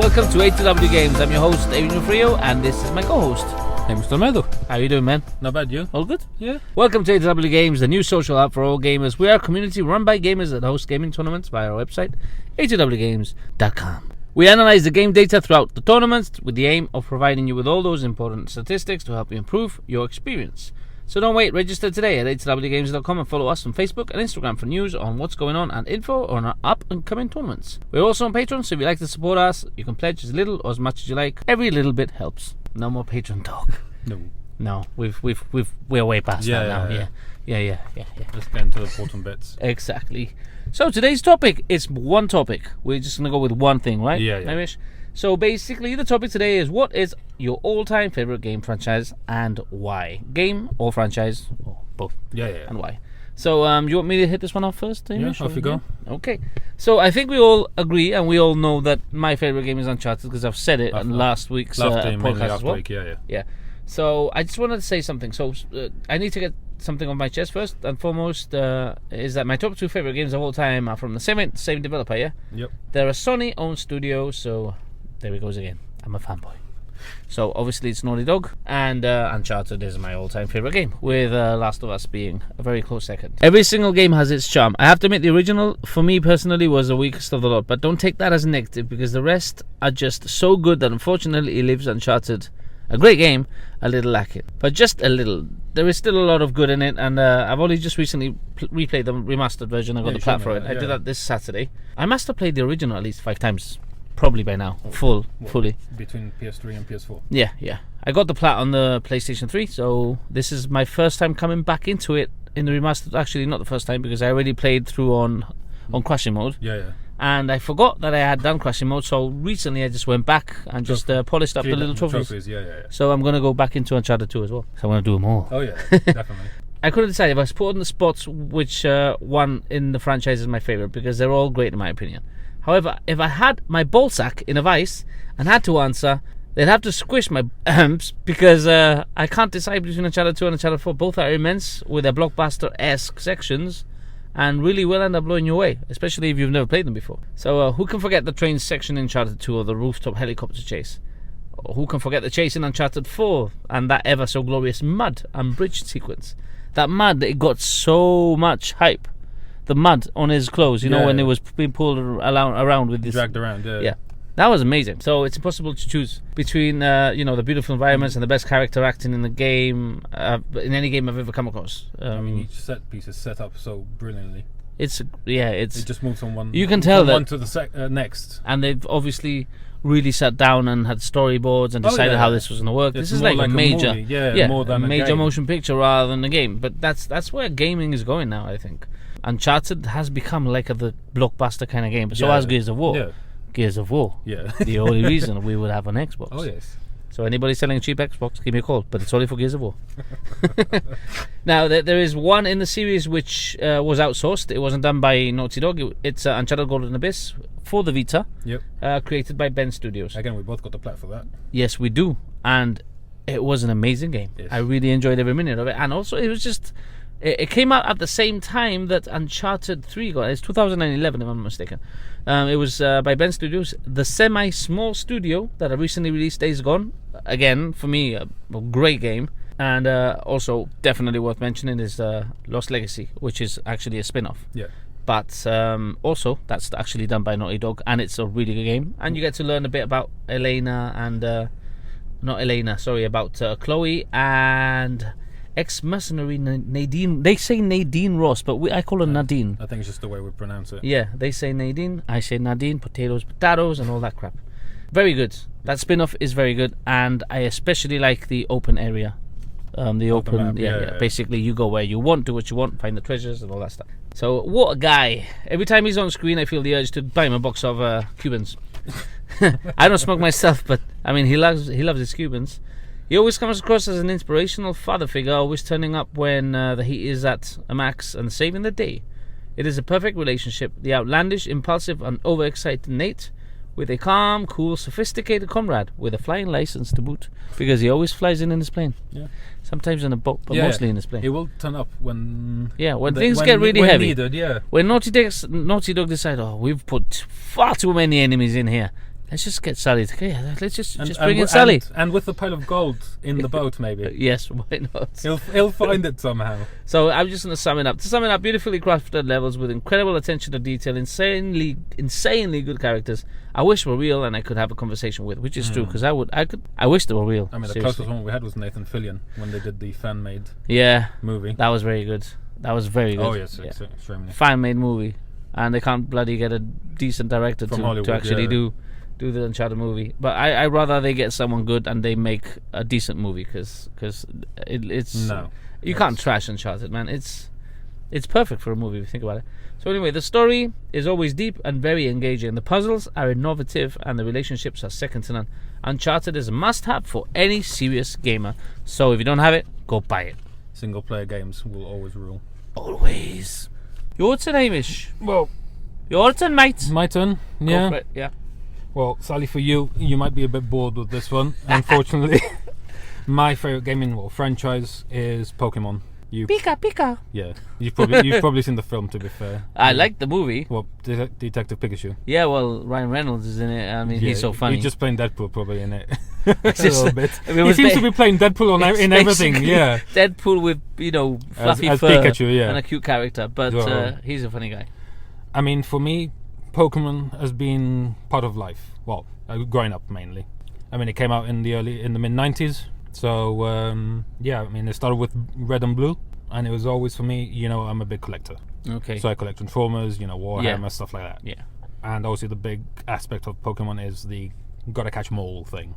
welcome to A2W Games. I'm your host, Adrian Frio, and this is my co-host. Hey, Mr. Meadow. How you doing, man? Not bad, you? All good? Yeah. Welcome to A2W Games, the new social app for all gamers. We are a community run by gamers that host gaming tournaments via our website, a2wgames.com. We analyze the game data throughout the tournaments with the aim of providing you with all those important statistics to help you improve your experience. So don't wait, register today at a2wgames.com and follow us on Facebook and Instagram for news on what's going on and info on our up and coming tournaments. We're also on Patreon, so if you'd like to support us, you can pledge as little or as much as you like. Every little bit helps. No more Patreon talk. No, we're way past that now. Yeah. Let's get into the important bits. Exactly. So today's topic is one topic. We're just gonna go with one thing, right? Yeah. Amish? So basically, the topic today is what is your all-time favorite game franchise and why? Game or franchise, or both? Yeah. And why? So, you want me to hit this one off first? Amish? Yeah, off you go. Okay. So I think we all agree and we all know that my favorite game is Uncharted because I've said it in last week's podcast as well. Yeah. So I just wanted to say something. So I need to get something on my chest first and foremost is that my top two favorite games of all time are from the same developer. Yep. They're a Sony-owned studio, so there he goes again. I'm a fanboy. So obviously it's Naughty Dog, and Uncharted is my all-time favorite game, with Last of Us being a very close second. Every single game has its charm. I have to admit the original, for me personally, was the weakest of the lot, but don't take that as a negative because the rest are just so good that unfortunately it leaves Uncharted, a great game, a little lacking. But just a little. There is still a lot of good in it, and I've only just recently replayed the remastered version. I got the plat for it. I did that this Saturday. I must have played the original at least 5 times. Probably by now, fully. Between PS3 and PS4. Yeah. I got the plat on the PlayStation 3, so this is my first time coming back into it in the remastered. Actually, not the first time because I already played through on crashing mode. Yeah. And I forgot that I had done crashing mode, so recently I just went back and just polished up the little trophies. Yeah. So I'm gonna go back into Uncharted 2 as well. So I want to do them all. Oh yeah, definitely. I couldn't decide if I was put on the spots which one in the franchise is my favorite because they're all great in my opinion. However, if I had my ballsack in a vice and had to answer, they'd have to squish my because I can't decide between Uncharted 2 and Uncharted 4. Both are immense with their blockbuster-esque sections and really will end up blowing you away, especially if you've never played them before. So who can forget the train section in Uncharted 2 or the rooftop helicopter chase? Or who can forget the chase in Uncharted 4 and that ever so glorious mud and bridge sequence? That mud, it got so much hype. The mud on his clothes, you know, when it was being pulled around with this. Dragged around, Yeah. That was amazing. So it's impossible to choose between, the beautiful environments and the best character acting in the game, in any game I've ever come across. Each set piece is set up so brilliantly. It just moves from one. You can tell that one to the next. And they've obviously really sat down and had storyboards and decided how this was going to work. This is like a major, more than a major game. motion picture rather than a game. But that's where gaming is going now, I think. Uncharted has become like the blockbuster kind of game, but so has Gears of War. Yeah. Gears of War. Yeah. The only reason we would have an Xbox. Oh yes. So anybody selling a cheap Xbox, give me a call, but it's only for Gears of War. Now there is one in the series which was outsourced. It wasn't done by Naughty Dog. It's Uncharted Golden Abyss for the Vita. Yep. Created by Ben Studios. Again, we both got the plat for that. Yes, we do, and it was an amazing game. Yes. I really enjoyed every minute of it, and also it was just. It came out at the same time that Uncharted 3 got. It's 2011, if I'm not mistaken. It was by Ben Studios, the semi-small studio that recently released Days Gone. Again, for me, a great game. And also, definitely worth mentioning is Lost Legacy, which is actually a spin-off. Yeah. But also, that's actually done by Naughty Dog, and it's a really good game. And you get to learn a bit about about Chloe and ex-mercenary Nadine. They say Nadine Ross, but I call her Nadine. I think it's just the way we pronounce it. Yeah, they say Nadine, I say Nadine, potatoes, and all that crap. Very good. That spin-off is very good, and I especially like the open area. Basically, you go where you want, do what you want, find the treasures and all that stuff. So, what a guy. Every time he's on screen, I feel the urge to buy him a box of Cubans. I don't smoke myself, but, I mean, he loves his Cubans. He always comes across as an inspirational father figure, always turning up when the heat is at a max and saving the day. It is a perfect relationship, the outlandish, impulsive and overexcited Nate, with a calm, cool, sophisticated comrade with a flying license to boot, because he always flies in his plane. Yeah. Sometimes in a boat, but mostly in his plane. He will turn up when things get really heavy. Needed, yeah. When Naughty Dog decide, we've put far too many enemies in here. let's just get Sally. Let's just bring in and, Sally. and with the pile of gold in the boat, maybe. Yes, why not? He'll find it somehow. So I'm just going to sum it up. To sum it up, beautifully crafted levels with incredible attention to detail, insanely good characters. I wish were real and I could have a conversation with, which is true, because I wish they were real. I mean, the closest one we had was Nathan Fillion when they did the fan-made movie. That was very good. Oh yes, extremely. Fan-made movie. And they can't bloody get a decent director to actually do the Uncharted movie. But I rather they get someone good and they make a decent movie, because you can't trash Uncharted, man. It's perfect for a movie if you think about it. So anyway, the story is always deep and very engaging. The puzzles are innovative and the relationships are second to none. Uncharted is a must-have for any serious gamer. So if you don't have it, go buy it. Single-player games will always rule. Always. Your turn, Hamish. Well, your turn, mate. My turn. Yeah. Go for it. Yeah. Well, sadly for you might be a bit bored with this one. Unfortunately, my favorite gaming franchise is Pokemon. Pika. Yeah, you've probably seen the film. To be fair, I like the movie. Well, Detective Pikachu. Yeah, well, Ryan Reynolds is in it. I mean, he's so funny. He's just playing Deadpool probably in it. A little bit. I mean, he seems to be playing Deadpool in everything. Yeah, Deadpool with fluffy as fur Pikachu, and a cute character, but he's a funny guy. I mean, for me, Pokemon has been part of life. Well, growing up mainly. I mean, it came out in the mid 90s. So I mean, it started with Red and Blue, and it was always for me. I'm a big collector. Okay. So I collect Transformers, Warhammer, stuff like that. Yeah. And obviously the big aspect of Pokemon is the gotta catch 'em all thing.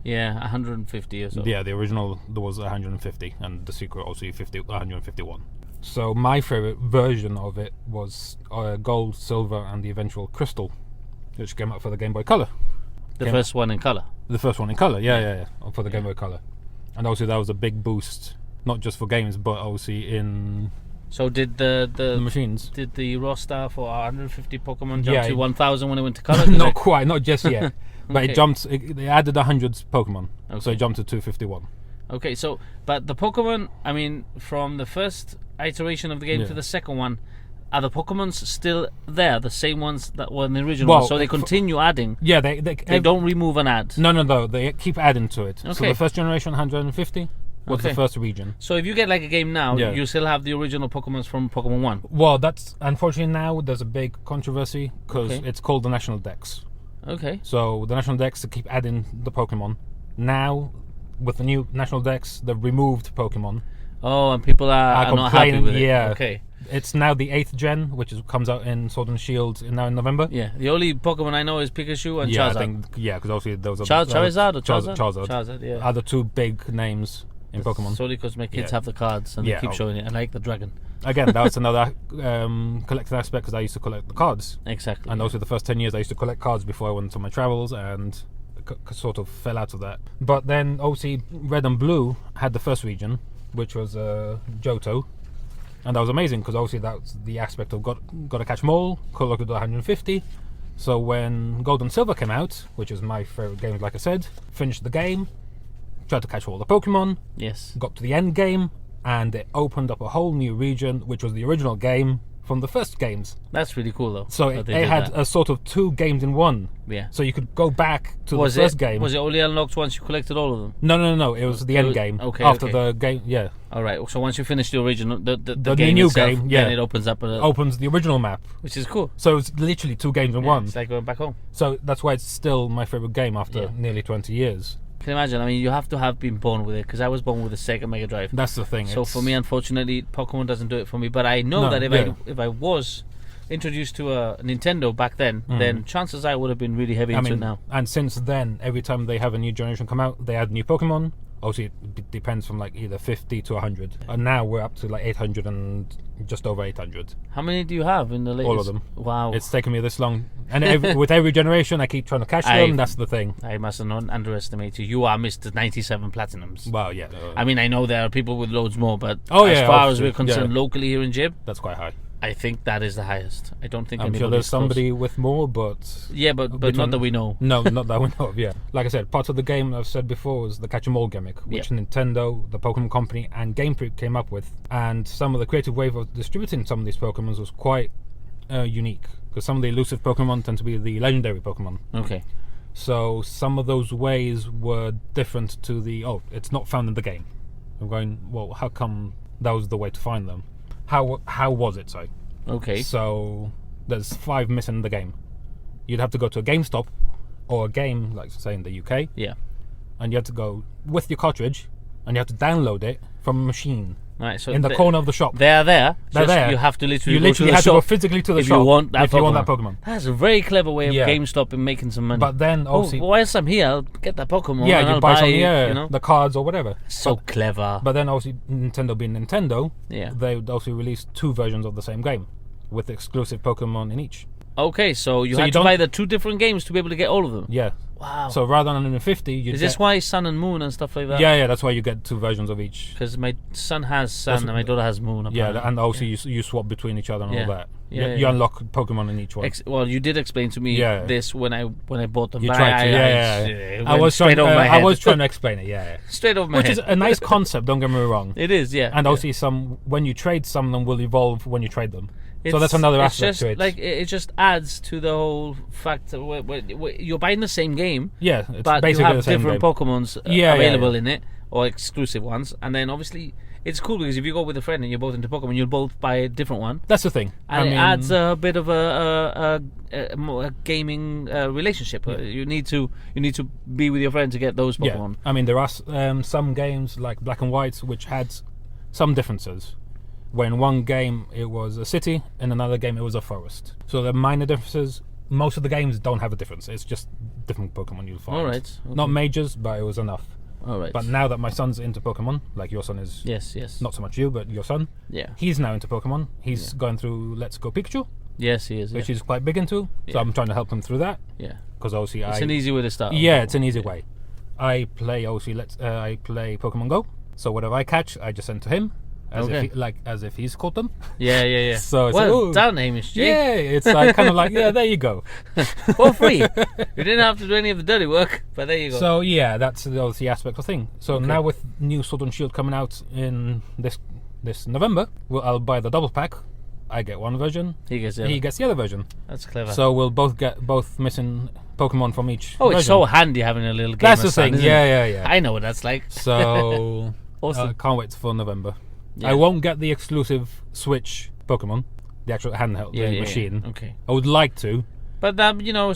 Yeah, 150 or so. Yeah, the original there was 150, and the sequel also 151. So my favorite version of it was Gold, Silver, and the eventual Crystal, which came out for the Game Boy Color. The first one in color. The first one in color, yeah, for the Game Boy Color, and obviously that was a big boost, not just for games, but obviously in. So did the machines? Did the raw star for 150 Pokemon jump to 1,000 when it went to color? Not quite, not just yet. But Okay. They added 100 Pokemon, Okay. so it jumped to 251. Okay, so but the Pokemon, I mean, from the first iteration of the game to the second one, are the Pokemons still there? The same ones that were in the original one? So they continue adding. Yeah, they don't remove and add. No. They keep adding to it. Okay. So the first generation 150 was the first region. So if you get like a game now, you still have the original Pokemons from Pokemon 1. Well, that's unfortunately now there's a big controversy because it's called the National Dex. Okay. So the National Dex, to keep adding the Pokemon. Now, with the new National Dex, they've removed Pokemon. Oh, and people are not happy with it. Yeah. Okay. It's now the 8th gen, which comes out in Sword and Shield now in November. Yeah. The only Pokemon I know is Pikachu and Charizard. Because obviously there was a Charizard or Charizard? Charizard, yeah. Are the two big names in Pokemon. Solely because my kids have the cards and they keep showing it. I like the dragon. Again, that was another collecting aspect because I used to collect the cards. Exactly. And also the first 10 years I used to collect cards before I went on my travels and sort of fell out of that. But then obviously Red and Blue had the first region, which was Johto. And that was amazing because obviously that's the aspect of got to catch 'em all, collected 150. So when Gold and Silver came out, which is my favorite game, like I said, finished the game, tried to catch all the Pokemon. Yes. Got to the end game, and it opened up a whole new region, which was the original game from the first games. That's really cool, though. So it had a sort of two games in one. Yeah. So you could go back to the first game. Was it only unlocked once you collected all of them? No. It was the end game. Okay. After the game, yeah. All right. So once you finish the original, the game new itself, game, then it opens up. Opens the original map, which is cool. So it's literally two games in one. It's like going back home. So that's why it's still my favorite game after nearly 20 years. Can you imagine? I mean, you have to have been born with it because I was born with a Sega Mega Drive. That's the thing. So for me, unfortunately, Pokemon doesn't do it for me. But I know that if I was introduced to a Nintendo back then, then chances I would have been really heavy into it now. And since then, every time they have a new generation come out, they add new Pokemon. Obviously, it depends from like either 50 to 100. And now we're up to like 800 and just over 800. How many do you have in the latest? All of them. Wow. It's taken me this long. And with every generation, I keep trying to catch them. That's the thing. I mustn't underestimate you. You are Mr. 97 Platinums. Well, yeah. I mean, I know there are people with loads more, but as far as we're concerned locally here in Jib, that's quite high. I think that is the highest. I don't think I'm sure there's somebody with more, but... Yeah, but not that we know. No, not that we know of, yeah. Like I said, part of the game I've said before was the catch 'em all gimmick, which Nintendo, the Pokemon Company, and Game Freak came up with. And some of the creative way of distributing some of these Pokemons was quite unique, because some of the elusive Pokemon tend to be the legendary Pokemon. Okay. So some of those ways were different to the, it's not found in the game. I'm going, well, how come that was the way to find them? How was it so? Okay. So there's 5 missing in the game. You'd have to go to a GameStop or a game, like say in the UK. Yeah. And you have to go with your cartridge and you have to download it from a machine. Right, so in the corner of the shop. They're there. They're there. You have to literally You go to the have shop to go physically to the if shop you want that if you want that Pokemon. That's a very clever way of Yeah. GameStop in making some money. But then obviously, whilst I'm here, I'll get that Pokemon. yeah, and you I'll buy some, you know? the cards or whatever. So clever. But then obviously, Nintendo being Nintendo, Yeah. they would also release 2 versions of the same game with exclusive Pokemon in each. Okay, so you So had you to don't- buy the 2 different games to be able to get all of them. Yeah. Wow. So rather than 150, you Is this why Sun and Moon and stuff like that? Yeah, that's why you get 2 versions of each. Because my son has Sun and my daughter has Moon. Yeah, apparently. and also you swap between each other and Yeah. all that. Yeah, you yeah. unlock Pokemon in each one. Well, you did explain to me Yeah. this when I bought them. You but tried to, it I went was straight trying. over my head. I was trying to explain it. Yeah. straight over my Which head. is a nice concept. Don't get me wrong. It is, yeah. And yeah. also, when you trade, some of them will evolve when you trade them. So It's- that's another it's aspect just, to it. Like it just adds to the whole fact that you're buying the same game, Yeah, it's but you basically have the same different game. Pokemons Yeah, available yeah. in it, or exclusive ones. And then obviously it's cool because if you go with a friend and you're both into Pokemon, you'll both buy a different one, That's the thing. and it adds a bit of a gaming relationship. You need to be with your friend to get those Pokemon. Yeah, I mean there are some games like Black and White which had some differences. Where in one game it was a city, in another game it was a forest. So there are minor differences. Most of the games don't have a difference. It's just different Pokemon you'll find. All right. Okay. Not majors, but it was enough. All right. But now that my son's into Pokemon, like your son is, yes. not so much you, but your son, Yeah. he's now into Pokemon. He's going through Let's Go Pikachu, Yes, he is. which Yeah. he's quite big into. So Yeah. I'm trying to help him through that Yeah. because obviously It's an easy way to start. yeah, it's an easy way. I play obviously I play Pokemon Go. So whatever I catch, I just send to him Okay. as if he's caught them. Yeah. So it's well like, ooh. done, Hamish J. Yeah, it's like kind of like there you go. For free. You didn't have to do any of the dirty work, but there you go. So yeah, that's the aspect of the thing. So now with new Sword and Shield coming out in this November, I'll buy the double pack. I get one version. he gets it. He gets the other version. That's clever. So we'll both get both missing Pokemon from each. oh, it's version. so handy having a little game. That's of the Sun, thing. isn't it? Yeah. I know what that's like. So Awesome. can't wait for November. Yeah. I won't get the exclusive Switch Pokemon, the actual handheld the machine. Okay. I would like to. But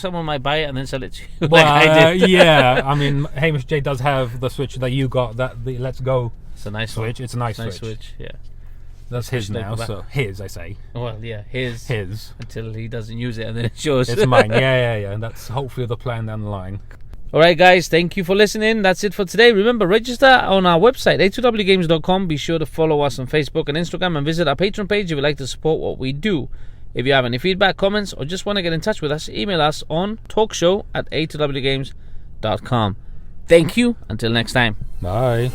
someone might buy it and then sell it to you, Well, like I did. yeah. I mean, Hamish J does have the Switch that you got. The Let's Go It's a nice Switch. one. It's a nice Nice Switch. Switch. Yeah. That's his Switch now. like that. So his, I say, Well, yeah. His. his. Until he doesn't use it and then it's yours. It's mine. Yeah. That's hopefully the plan down the line. Alright guys, thank you for listening. That's it for today. Remember, register on our website, a2wgames.com. Be sure to follow us on Facebook and Instagram and visit our Patreon page if you'd like to support what we do. If you have any feedback, comments, or just want to get in touch with us, email us on talkshow@a2wgames.com. Thank you. Until next time. Bye.